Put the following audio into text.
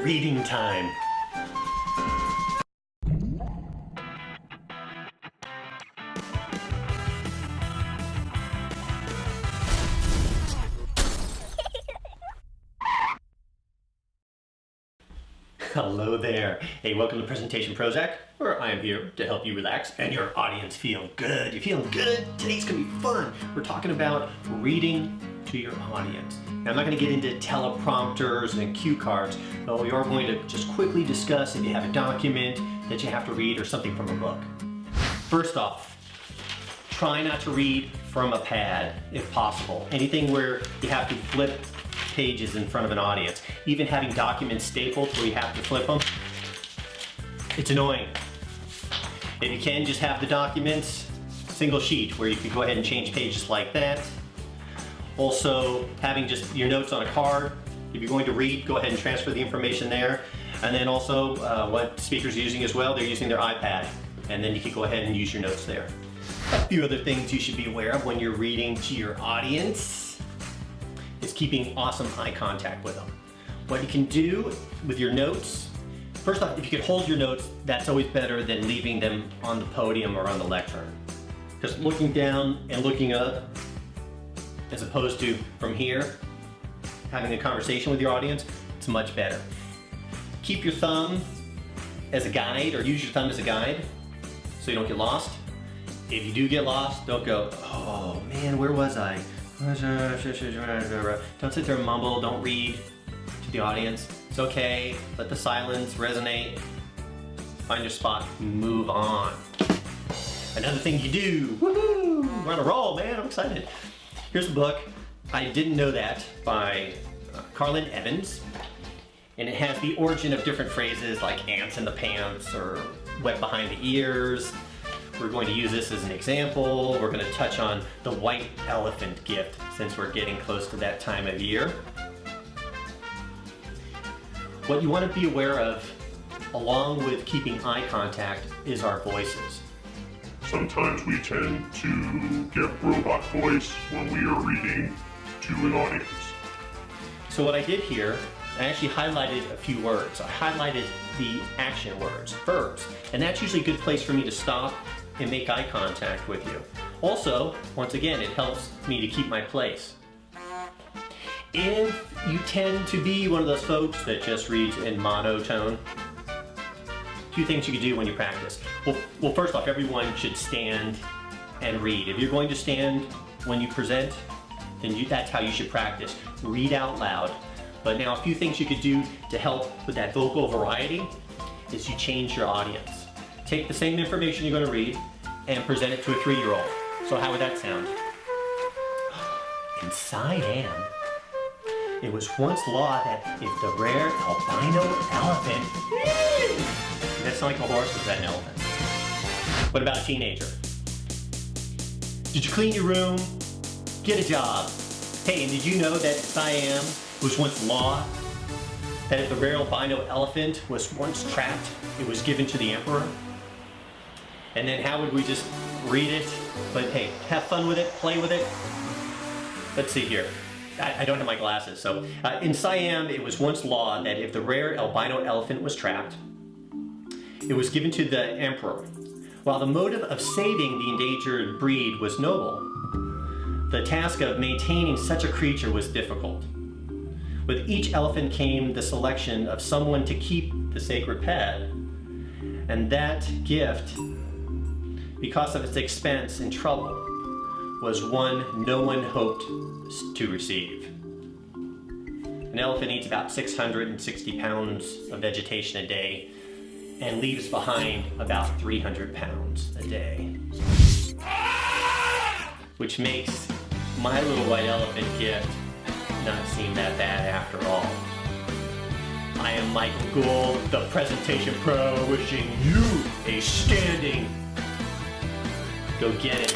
reading time. Hello there. Hey, welcome to Presentation Prozac, where I am here to help you relax and your audience feel good. You feeling good? Today's gonna be fun. We're talking about reading to your audience. Now, I'm not gonna get into teleprompters and cue cards, but we are going to just quickly discuss if you have a document that you have to read or something from a book. First off, try not to read from a pad if possible. Anything where you have to flip pages in front of an audience. Even having documents stapled where you have to flip them, it's annoying. If you can, just have the documents single sheet where you can go ahead and change pages like that. Also, having just your notes on a card. If you're going to read, go ahead and transfer the information there. And then also, what speakers are using as well, they're using their iPad. And then you can go ahead and use your notes there. A few other things you should be aware of when you're reading to your audience is keeping awesome eye contact with them. What you can do with your notes, first off, if you could hold your notes, that's always better than leaving them on the podium or on the lectern. Just looking down and looking up, as opposed to from here, having a conversation with your audience, it's much better. Keep your thumb as a guide, or use your thumb as a guide, so you don't get lost. If you do get lost, don't go, oh man, where was I? Don't sit there and mumble, don't read to the audience. It's okay, let the silence resonate. Find your spot, move on. Another thing you do, woohoo, we're on a roll, man, I'm excited. Here's a book, I Didn't Know That, by Carlin Evans. And it has the origin of different phrases like ants in the pants or wet behind the ears. We're going to use this as an example. We're going to touch on the white elephant gift since we're getting close to that time of year. What you want to be aware of, along with keeping eye contact, is our voices. Sometimes we tend to get robot voice when we are reading to an audience. So what I did here, I actually highlighted a few words. I highlighted the action words, verbs, and that's usually a good place for me to stop and make eye contact with you. Also, once again, it helps me to keep my place. If you tend to be one of those folks that just reads in monotone, two things you can do when you practice. Well, first off, everyone should stand and read. If you're going to stand when you present, then that's how you should practice. Read out loud. But now a few things you could do to help with that vocal variety is you change your audience. Take the same information you're going to read and present it to a 3-year-old. So how would that sound? In Siam, it was once law that if the rare albino elephant... Does that sound like a horse or is that an elephant? What about a teenager? Did you clean your room? Get a job. Hey, and did you know that Siam was once law that if the rare albino elephant was once trapped, it was given to the emperor? And then how would we just read it? But hey, have fun with it, play with it. Let's see here. I don't have my glasses. So in Siam, it was once law that if the rare albino elephant was trapped, it was given to the emperor. While the motive of saving the endangered breed was noble, the task of maintaining such a creature was difficult. With each elephant came the selection of someone to keep the sacred pet. And that gift, because of its expense and trouble, was one no one hoped to receive. An elephant eats about 660 pounds of vegetation a day and leaves behind about 300 pounds a day. Which makes my little white elephant gift not seem that bad after all. I am Michael Gould, the Presentation Pro, wishing you a standing. Go get it.